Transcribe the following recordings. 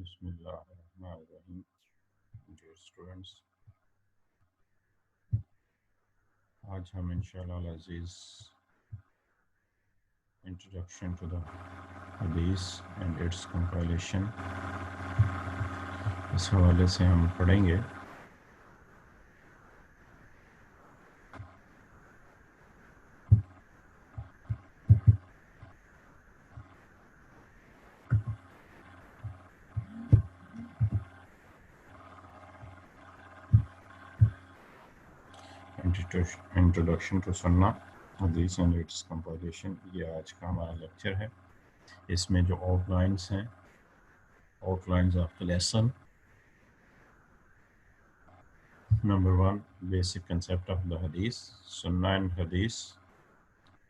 بسم اللہ الرحمن الرحیم. ڈیئر اسٹوڈنٹس، آج ہم انشاءاللہ العزیز انٹروڈکشن ٹو دا حدیث اینڈ اٹس کمپائلیشن اس حوالے سے ہم پڑھیں گے. انٹروڈکشن ٹو سنہ حدیث اینڈ اٹس کمپائلیشن، یہ آج کا ہمارا لیکچر ہے. اس میں جو آؤٹ لائنس ہیں، out lines of the lesson. Number 1، basic concept of the حدیث، سنہ اینڈ حدیث،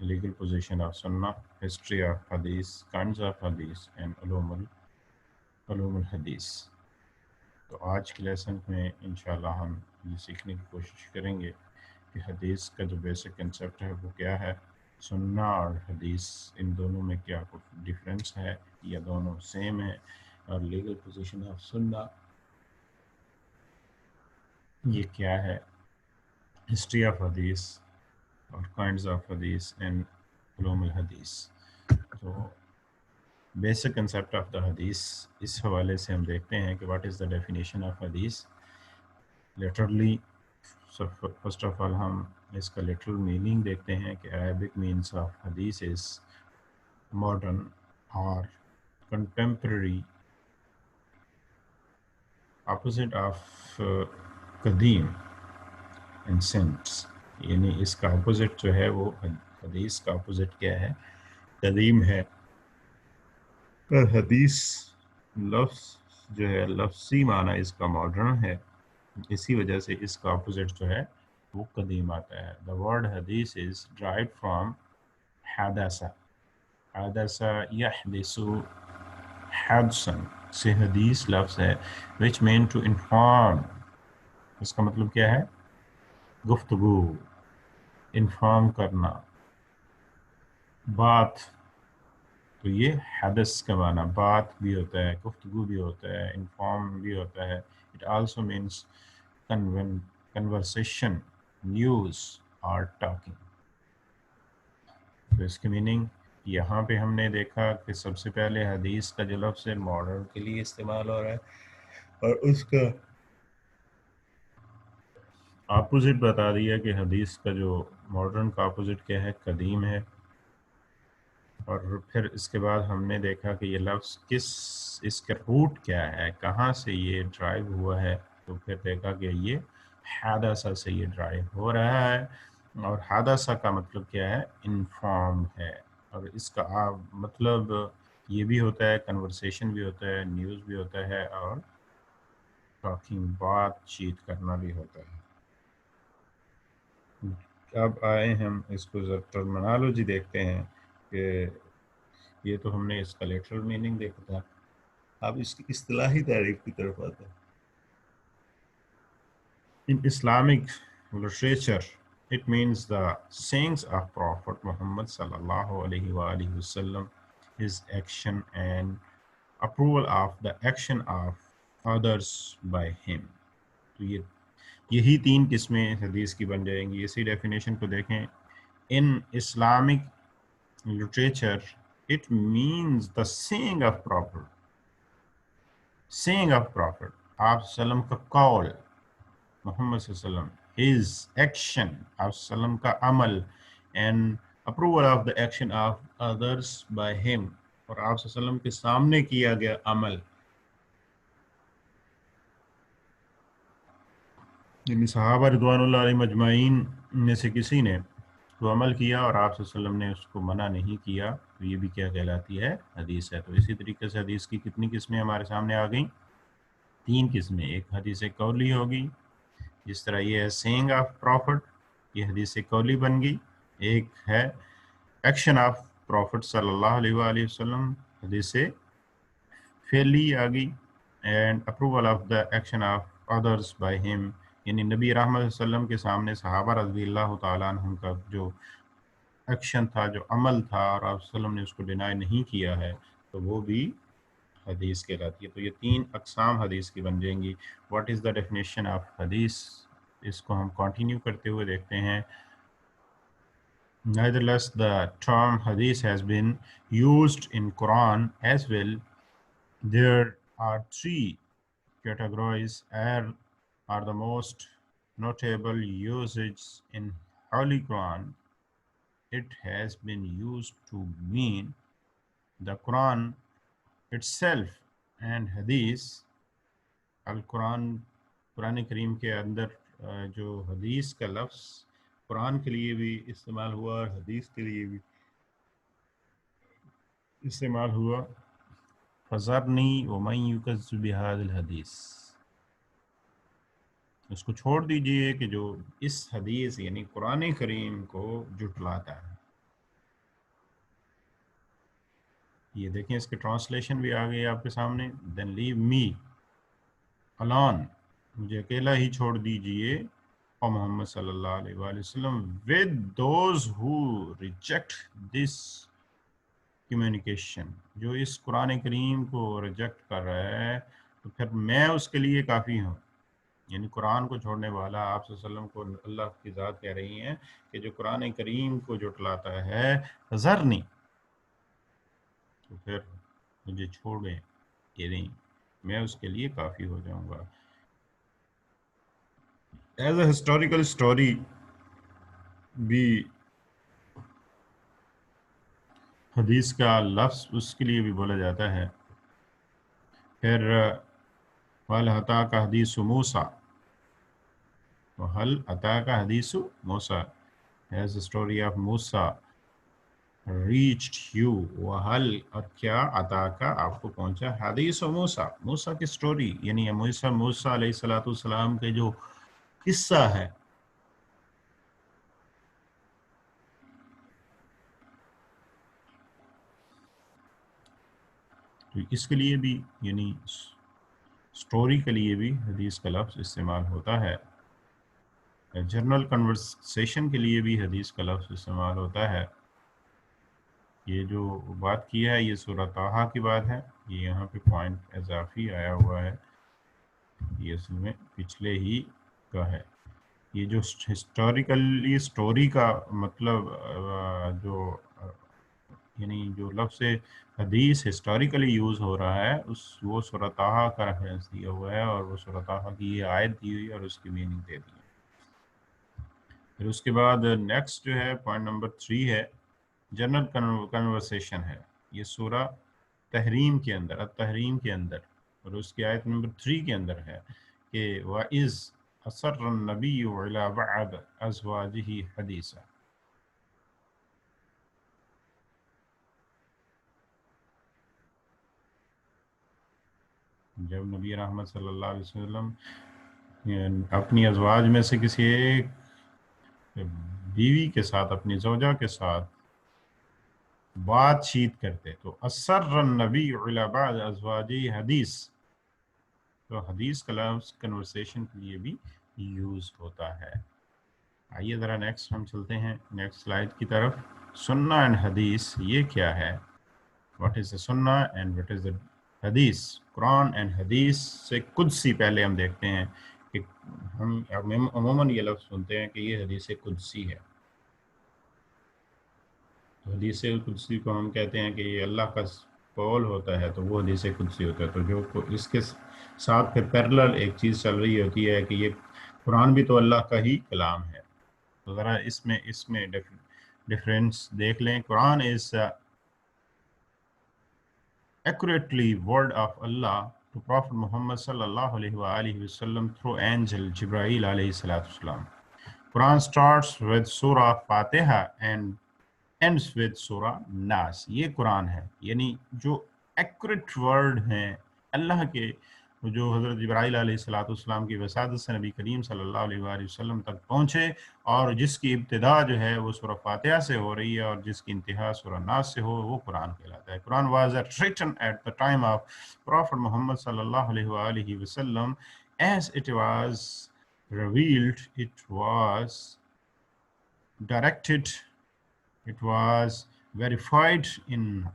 legal position of sunnah, history of hadith, kinds of hadith and علوم الحدیث. تو آج کے لیسن میں انشاءاللہ ہم یہ سیکھنے کی کوشش کریں گے کہ حدیث کا جو بیسک کنسیپٹ ہے وہ کیا ہے، سنہ اور حدیث ان دونوں میں کیا ڈفرینس ہے یا دونوں سیم ہے، اور لیگل پوزیشن آف سنہ یہ کیا ہے، ہسٹری آف حدیث اور کائنڈز آف حدیث اینڈ علوم الحدیث. تو بیسک کنسیپٹ آف دا حدیث، اس حوالے سے ہم دیکھتے ہیں کہ what is the definition of حدیث. لٹرلی فرسٹ آف آل ہم اس کا لٹرل میننگ دیکھتے ہیں کہ عربک مینس آف حدیث از ماڈرن اور کنٹمپرری، اپوزٹ آف قدیم ان سینس. یعنی اس کا اپوزٹ جو ہے وہ حدیث کا اپوزٹ کیا ہے، قدیم ہے. اور حدیث لفظ جو ہے لفظی معنی اس کا ماڈرن ہے، اسی وجہ سے اس کا اپوزٹ جو ہے وہ قدیم آتا ہے. دا ورڈ حدیث از ڈرائیوڈ فرام حدث، حدث یحدث حدثا سے حدیث لفظ ہے which mean to inform. اس کا مطلب کیا ہے، گفتگو، انفارم کرنا، بات. تو یہ حدث کا معنی بات بھی ہوتا ہے، گفتگو بھی ہوتا ہے، انفارم بھی ہوتا ہے. It also means conversation, news اور ٹاکنگ. تو اس کی میننگ یہاں پہ ہم نے دیکھا کہ سب سے پہلے حدیث کا جو لفظ ہے ماڈرن کے لیے استعمال ہو رہا ہے، اور اس کا اپوزٹ بتا دیا کہ حدیث کا جو ماڈرن کا اپوزٹ کیا ہے، قدیم ہے. اور پھر اس کے بعد ہم نے دیکھا کہ یہ لفظ اس کا روٹ کیا ہے، کہاں سے یہ ڈرائیو ہوا ہے. تو پھر دیکھا کہ یہ حادثہ سے یہ ڈرائیو ہو رہا ہے، اور حادثہ کا مطلب کیا ہے، انفارم ہے. اور اس کا مطلب یہ بھی ہوتا ہے، کنورسیشن بھی ہوتا ہے، نیوز بھی ہوتا ہے، اور ٹاکنگ، بات چیت کرنا بھی ہوتا ہے. اب آئے ہم اس کو ٹرمنالوجی دیکھتے ہیں کہ یہ تو ہم نے اس کا لیٹرل میننگ دیکھا تھا، اب اس کی اصطلاحی تعریف کی طرف آتے ہیں. In Islamic literature, it means the sayings of Prophet Muhammad sallallahu alaihi wasallam, his action and approval of the action of others by him. تو یہی تین قسمیں حدیث کی بن جائیں گی. اسی ڈیفینیشن کو دیکھیں. In Islamic literature, it means the saying of Prophet, آپ وسلم کا قول، محمد صلی اللہ علیہ وسلم، his action، آپ وسلم کا عمل، and approval of the action of others by him، اور آپ صلی اللہ علیہ وسلم کے سامنے کیا گیا عمل. یعنی صحابہ رضوان اللہ علیہم اجمعین میں سے کسی نے تو عمل کیا اور آپ صلی اللہ علیہ وسلم نے اس کو منع نہیں کیا، تو یہ بھی کیا کہلاتی ہے، حدیث ہے. تو اسی طریقے سے حدیث کی کتنی قسمیں ہمارے سامنے آ گئیں، تین قسمیں. ایک حدیث قولی ہوگی، جس طرح یہ ہے سینگ آف پروفٹ، یہ حدیث قولی بن گئی. ایک ہے ایکشن آف پروفٹ صلی اللہ علیہ وآلہ وسلم، حدیث فعلی آ گئی. And approval of the action of others by ہم، یعنی نبی رحمت صلی اللہ علیہ وسلم کے سامنے صحابہ رضی اللہ تعالیٰ عنہم کا جو ایکشن تھا، جو عمل تھا، اور آپ صلی اللہ علیہ وسلم نے اس کو ڈینائی نہیں کیا ہے، تو وہ بھی حدیث کہلاتی ہے. تو یہ 3 اقسام حدیث کی بن جائیں گی. What is the definition of حدیث؟ اس کو ہم کنٹینیو کرتے ہوئے دیکھتے ہیں. Nevertheless, the term hadith has been used in Quran as well. There are 3 categories are the most notable usages in Holy Quran. It has been used to mean the Quran itself and hadith. قرآن کریم کے اندر جو حدیث کا لفظ قرآن کے لیے بھی استعمال ہوا اور حدیث کے لیے بھی استعمال ہوا. فَذَرْنِي وَمَنْ يُكَذِّبُ بِهَٰذَا الْحَدِيثِ، اس کو چھوڑ دیجئے کہ جو اس حدیث یعنی قرآن کریم کو جھٹلاتا ہے. یہ دیکھیں اس کے ٹرانسلیشن بھی آ گئی آپ کے سامنے. دین لیو می alone، مجھے اکیلا ہی چھوڑ دیجئے او محمد صلی اللہ علیہ وآلہ وسلم with those who reject this communication، جو اس قرآن کریم کو ریجیکٹ کر رہا ہے تو پھر میں اس کے لیے کافی ہوں. یعنی قرآن کو چھوڑنے والا آپ صلی اللہ علیہ وسلم کو اللہ کی ذات کہہ رہی ہیں کہ جو قرآن کریم کو جھٹلاتا ہے ذرنی، تو پھر مجھے چھوڑیں کہ نہیں، میں اس کے لیے کافی ہو جاؤں گا. ایز اے ہسٹوریکل اسٹوری بھی حدیث کا لفظ اس کے لیے بھی بولا جاتا ہے. پھر وَهَلْ أَتَاكَ حَدِيثُ مُوسَىٰ، وَهَلْ أَتَاكَ حَدِيثُ مُوسَىٰ، as the story of Musa reached you. وَهَلْ، اور کیا أَتَاكَ آپ کو پہنچا، حدیث موسیٰ، موسیٰ کی سٹوری، یعنی موسیٰ علیہ السلام کے جو قصہ ہے. تو اس کے لیے بھی یعنی سٹوری کے لیے بھی حدیث کا لفظ استعمال ہوتا ہے. جنرل کنورسیشن کے لیے بھی حدیث کا لفظ استعمال ہوتا ہے. یہ جو بات کی ہے یہ سورہ طٰہٰ کی بات ہے. یہ یہاں پہ پوائنٹ اضافی آیا ہوا ہے، یہ اصل میں پچھلے ہی کا ہے. یہ جو ہسٹوریکلی سٹوری کا مطلب جو یعنی جو لفظ حدیث ہسٹوریکلی یوز ہو رہا ہے وہ سورہ طٰہٰ کا ریفرنس دیا ہوا ہے، اور وہ سورہ طٰہٰ کی یہ آیت دی ہوئی اور اس کی میننگ دے دی ہے. پھر اس کے بعد نیکسٹ جو ہے پوائنٹ نمبر 3 ہے جنرل کنورسیشن ہے. یہ سورہ تحریم کے اندر التحریم کے اندر اور اس کی آیت نمبر 3 کے اندر ہے کہ وَإِذْ أَسَرَّ النَّبِيُّ إِلَىٰ بَعْضِ أَزْوَاجِهِ حَدِيثًا. جب نبی رحمت صلی اللہ علیہ وسلم اپنی ازواج میں سے کسی ایک بیوی کے ساتھ، اپنی زوجہ کے ساتھ بات چیت کرتے تو اثر النبی علی بعض ازواجی حدیث، تو حدیث کا لفظ کنورسیشن کے لیے بھی یوز ہوتا ہے. آئیے ذرا نیکسٹ ہم چلتے ہیں نیکسٹ سلائیڈ کی طرف. سنہ اینڈ حدیث یہ کیا ہے؟ واٹ از دا سنہ اینڈ واٹ از دا حدیث؟ قرآن اینڈ حدیث سے قدسی پہلے ہم دیکھتے ہیں کہ ہم عموماً یہ لفظ سنتے ہیں کہ یہ حدیث قدسی ہے. حدیث قدسی کو ہم کہتے ہیں کہ یہ اللہ کا قول ہوتا ہے تو وہ حدیث قدسی ہوتا ہے. تو جو اس کے ساتھ پھر پیرلل ایک چیز چل رہی ہوتی ہے کہ یہ قرآن بھی تو اللہ کا ہی کلام ہے. تو ذرا اس میں ڈفرینس دیکھ لیں. قرآن از accurately word of Allah to Prophet Muhammad sallallahu alaihi wa alihi wasallam through angel Jibreel alayhi salatu wasalam. Quran starts with Surah Fatiha and ends with Surah Nas. یہ قرآن ہے، یعنی جو ایکوریٹ ورڈ ہیں اللہ کے، جو حضرت جبرائیل علیہ السلام کی وسادت سے نبی کریم صلی اللہ علیہ وآلہ وسلم تک پہنچے، اور جس کی ابتدا جو ہے وہ سورہ فاتحہ سے ہو رہی ہے اور جس کی انتہا سورہ ناس سے ہو، وہ قرآن کہلاتا ہے. قرآن was written at the time of Prophet Muhammad صلی اللہ علیہ وآلہ وسلم. As it was revealed, it was directed, it was verified in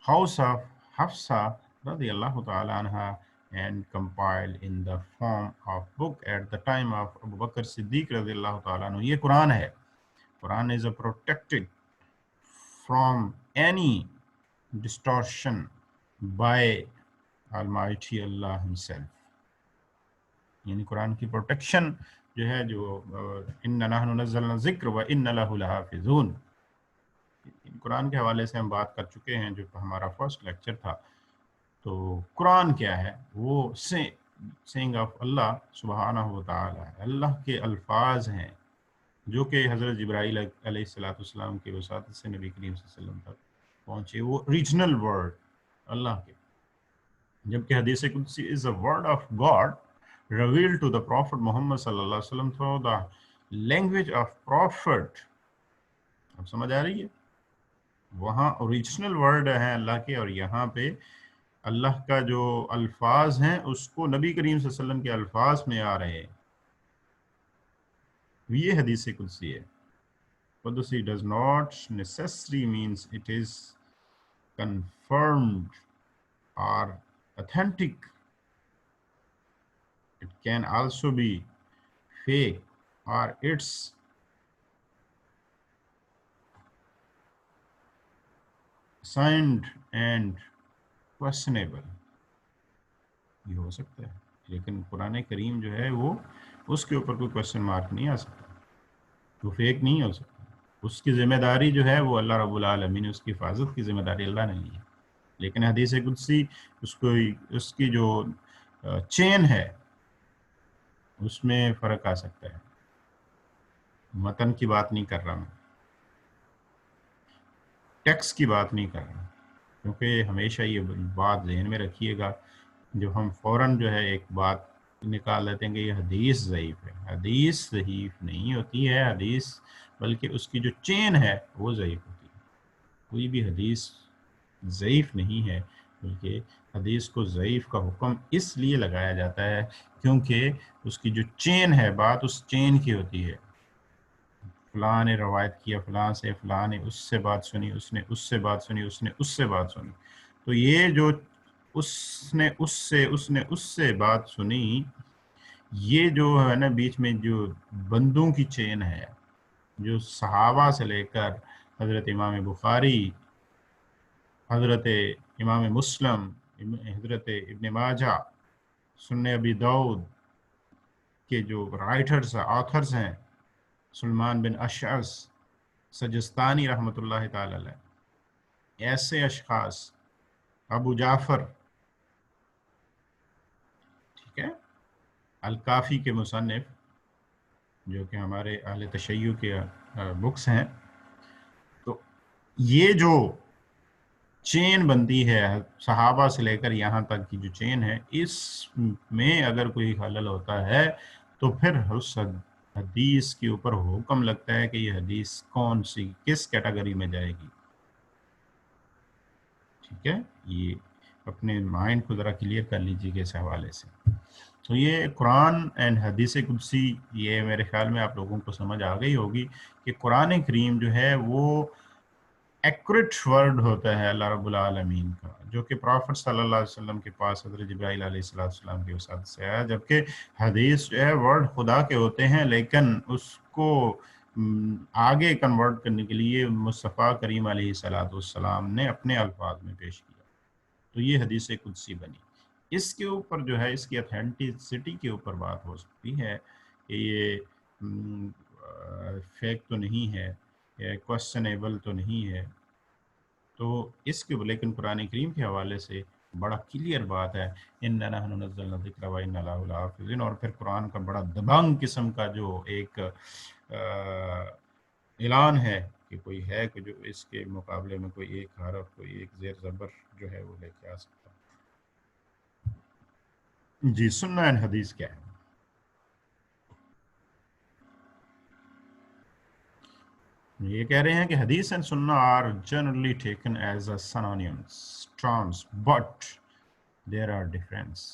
house of Hafsa radiallahu ta'ala anha and compiled in the form of book at the time of Abu Bakr Siddiq radiallahu ta'ala anhu. یہ قرآن ہے. Quran is a protected from any distortion by Almighty Allah himself. یعنی قرآن کی protection جو ہے جو اِنَّا نَحْنُ نَزَّلْنَا الذِّكْرَ وَإِنَّا لَهُ لَحَافِظُونَ، قرآن کے حوالے سے ہم بات کر چکے ہیں جو ہمارا فرسٹ لیکچر تھا. تو قرآن کیا ہے؟ وہ سینگ آف اللہ سبحانہ و تعالی، اللہ کے الفاظ ہیں جو کہ حضرت جبرائیل علیہ السلام کی وساطت سے نبی کریم صلی اللہ علیہ وسلم تک پہنچے. وہ ریجنل ورڈ اللہ کے، جبکہ حدیث قدسی is a word of God revealed to the Prophet Muhammad صلی اللہ علیہ وسلم through the language of Prophet. اب سمجھ آ رہی ہے؟ وہاں اوریجنل ورڈ ہیں اللہ کے، اور یہاں پہ اللہ کا جو الفاظ ہیں اس کو نبی کریم صلی اللہ علیہ وسلم کے الفاظ میں آ رہے ہیں. یہ حدیث قدسی ہے. قدسی does not necessarily means it is confirmed or authentic. It can also be fake or it's signed and questionable. یہ ہو سکتا ہے، لیکن قرآن کریم جو ہے وہ اس کے اوپر کوئی کوشچن مارک نہیں آ سکتا، وہ فیک نہیں ہو سکتا. اس کی ذمہ داری جو ہے وہ اللہ رب العالمین، اس کی حفاظت کی ذمہ داری اللہ نے لی ہے. لیکن حدیث قدسی اس کی جو چین ہے اس میں فرق آ سکتا ہے. متن کی بات نہیں کر رہا میں، ٹیکسٹ کی بات نہیں کر رہا، کیونکہ ہمیشہ یہ بات ذہن میں رکھیے گا. جو ہم فوراً جو ہے ایک بات نکال لیتے ہیں کہ یہ حدیث ضعیف ہے. حدیث ضعیف نہیں ہوتی ہے حدیث، بلکہ اس کی جو چین ہے وہ ضعیف ہوتی ہے. کوئی بھی حدیث ضعیف نہیں ہے، بلکہ حدیث کو ضعیف کا حکم اس لیے لگایا جاتا ہے کیونکہ اس کی جو چین ہے، بات اس چین کی ہوتی ہے. فلاں نے روایت کیا فلاں سے، فلاں نے اس سے بات سنی، اس نے اس سے بات سنی، اس نے اس سے بات سنی. تو یہ جو اس نے اس سے بات سنی، یہ جو ہے نا بیچ میں جو بندوں کی چین ہے، جو صحابہ سے لے کر حضرت امام بخاری، حضرت امام مسلم، حضرت ابن ماجہ، سنن ابی داؤد کے جو رائٹرز آتھرز ہیں، سلمان بن اشعث سجستانی رحمۃ اللہ تعالی علیہ، ایسے اشخاص، ابو جعفر، ٹھیک ہے، الکافی کے مصنف جو کہ ہمارے اہل تشیع کے بکس ہیں. تو یہ جو چین بنتی ہے صحابہ سے لے کر یہاں تک کی جو چین ہے، اس میں اگر کوئی خلل ہوتا ہے تو پھر اس حدیث کے اوپر حکم لگتا ہے کہ یہ حدیث کون سی کس کیٹیگری میں جائے گی. ٹھیک ہے، یہ اپنے مائنڈ کو ذرا کلیئر کر لیجیے کہ اس حوالے سے. تو یہ قرآن اینڈ حدیث قدسی، یہ میرے خیال میں آپ لوگوں کو سمجھ آ گئی ہوگی کہ قرآن کریم جو ہے وہ ایکوریٹ ورڈ ہوتا ہے اللہ رب العالمین کا، جو کہ پرافٹ صلی اللہ علیہ وسلم کے پاس حضرت جبرائیل علیہ السلام کی وساطت سے آیا. جبکہ حدیث جو ہے ورڈ خدا کے ہوتے ہیں، لیکن اس کو آگے کنورٹ کرنے کے لیے مصطفیٰ کریم علیہ السلام نے اپنے الفاظ میں پیش کیا. تو یہ حدیث قدسی بنی. اس کے اوپر جو ہے اس کی اتھینٹسٹی کے اوپر بات ہو سکتی ہے کہ یہ فیک تو نہیں ہے، یا کوشچنیبل تو نہیں ہے. تو اس کے لیکن قرآن کریم کے حوالے سے بڑا کلیئر بات ہے، اِنَّا نَحْنُ نَزَّلْنَا الذِّكْرَ وَإِنَّا لَهُ لَحَافِظُونَ. اور پھر قرآن کا بڑا دبنگ قسم کا جو ایک اعلان ہے کہ کوئی ہے کہ جو اس کے مقابلے میں کوئی ایک حرف، کوئی ایک زیر زبر جو ہے وہ لے کے آ سکتا. جی، سنہ اینڈ حدیث کیا ہے؟ یہ کہہ رہے ہیں کہ حدیث اینڈ سنہ are generally taken as a synonymous terms but there are difference.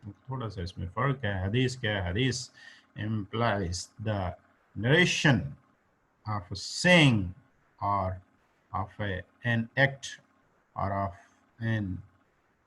تھوڑا سا اس میں فرق ہے. حدیث کیا ہے؟ حدیث implies the narration of a saying or of an act or of an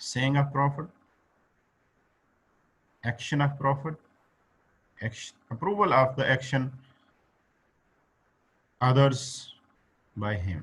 saying of prophet, action of prophet, approval of the action others by him,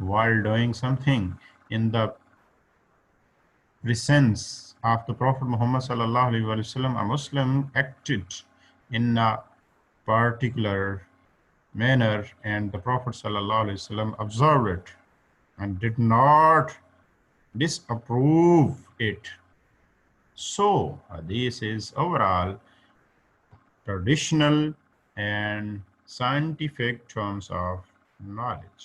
while doing something in the presence of the Prophet Muhammad sallallahu alaihi wasallam, a Muslim acted in a particular manner and the Prophet sallallahu alaihi wasallam observed it and did not disapprove it. So this is overall traditional and scientific terms of knowledge.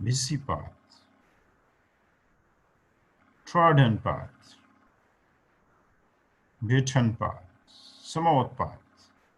busy path, trodden path, beaten path, smooth path,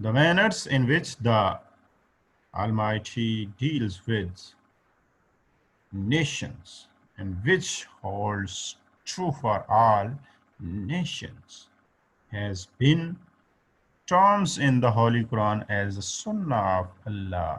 The manners in which the Almighty deals with nations and which holds true for all nations has been terms in the Holy Quran as the Sunnah of Allah.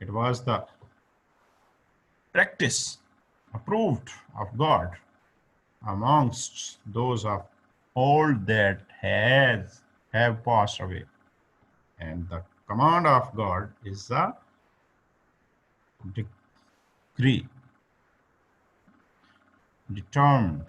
It was the practice approved of God amongst those of old that have passed away, and the command of God is the decree determined.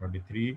33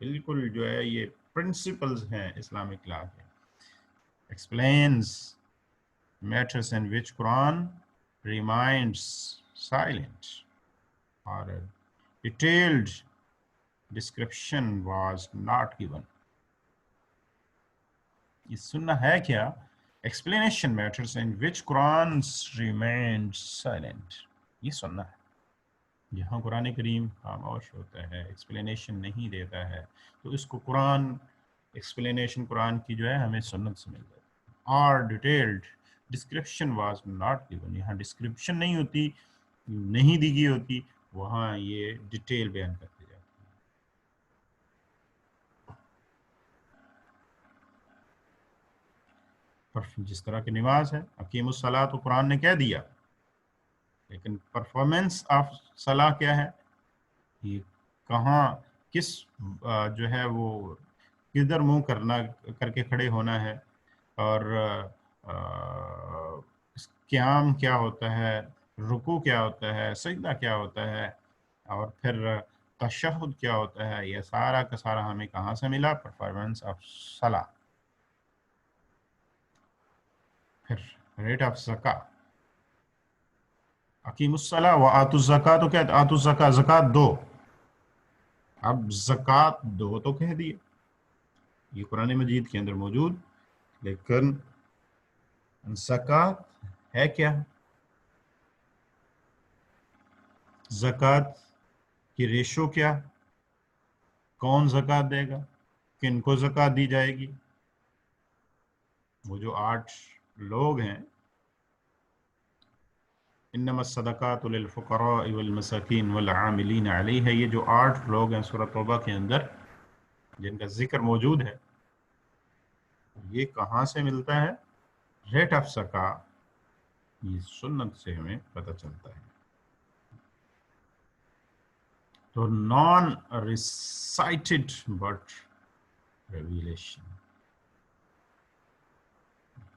بالکل جو ہے یہ principles ہیں Islamic law کے. explains matters in which Quran remains silent, or a detailed description was not given. یہ سننا ہے کیا؟ explanation matters in which Quran remains silent. یہ سننا ہے جہاں قرآن کریم خاموش ہوتا ہے، ایکسپلینیشن نہیں دیتا ہے، تو اس کو قرآن ایکسپلینیشن قرآن کی جو ہے ہمیں سنت سے مل جاتی ہے. اور detailed description was not given, یہاں ڈسکرپشن نہیں ہوتی، نہیں دی گئی ہوتی، وہاں یہ ڈیٹیل بیان کرتے جاتے ہیں. جس طرح کی نماز ہے، اقیم الصلاۃ تو قرآن نے کہہ دیا، لیکن پرفارمنس آف صلاح کیا ہے؟ یہ کہاں کس جو ہے وہ کدھر منہ کرنا کر کے کھڑے ہونا ہے، اور قیام کیا ہوتا ہے، رکوع کیا ہوتا ہے، سجدہ کیا ہوتا ہے، اور پھر تشہد کیا ہوتا ہے، یہ سارا کا سارا ہمیں کہاں سے ملا؟ پرفارمنس آف صلاح. پھر ریٹ آف زکاة، اقیم الصلاۃ و آتوا الزکاۃ، تو کیا آتوا الزکاۃ، زکوٰۃ دو. اب زکوٰۃ دو تو کہہ دیے، یہ قرآن مجید کے اندر موجود، لیکن زکوٰۃ ہے کیا؟ زکوٰۃ کی ریشو کیا؟ کون زکوٰۃ دے گا؟ کن کو زکوٰۃ دی جائے گی؟ وہ جو 8 لوگ ہیں، انما الصدقات للفقراء والمساکین والعاملین علیہ، یہ جو 8 لوگ ہیں سورۃ توبہ کے اندر جن کا ذکر موجود ہے، یہ کہاں سے ملتا ہے؟ ریٹ آف زکاۃ یہ سنت سے ہمیں پتہ چلتا ہے. تو نان ریسائٹڈ بٹ ریویلیشن.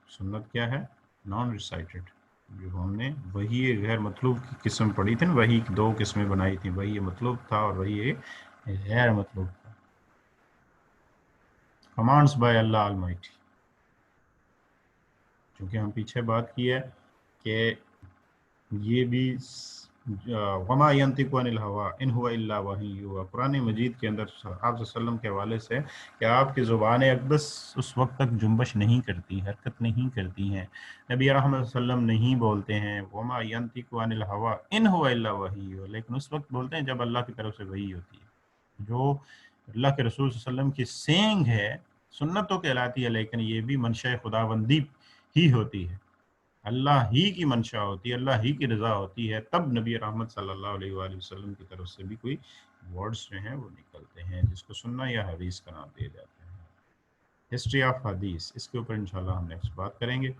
سنت کیا ہے؟ نان ریسائٹڈ، جو ہم نے وہی غیر مطلوب کی قسم پڑھی تھی، وہی 2 قسمیں بنائی تھیں، وہی مطلوب تھا اور وہی غیر مطلوب تھا. Commands by Allah Almighty. چونکہ ہم پیچھے بات کی ہے کہ یہ بھی وما ینطق عن الہوا ان هو الا وحی یوحی، قرآن مجید کے اندر آپ صلی اللہ علیہ وسلم کے حوالے سے کہ آپ کی زبان اقدس اس وقت تک جنبش نہیں کرتی، حرکت نہیں کرتی ہیں، نبی رحمت صلی اللہ علیہ وسلم نہیں بولتے ہیں وما ینطق عن الہوا ان هو الا وحی یوحی، لیکن اس وقت بولتے ہیں جب اللہ کی طرف سے وحی ہوتی ہے. جو اللہ کے رسول صلی اللہ علیہ وسلم کی سینگ ہے، سنت تو کہلاتی ہے، لیکن یہ بھی منشاء خداوندی ہی ہوتی ہے، اللہ ہی کی منشا ہوتی ہے، اللہ ہی کی رضا ہوتی ہے، تب نبی رحمت صلی اللہ علیہ وآلہ وسلم کی طرف سے بھی کوئی ورڈز جو ہیں وہ نکلتے ہیں، جس کو سننا یا حدیث کا نام دیا جاتا ہے. ہسٹری آف حدیث، اس کے اوپر انشاءاللہ ہم نیکسٹ بات کریں گے.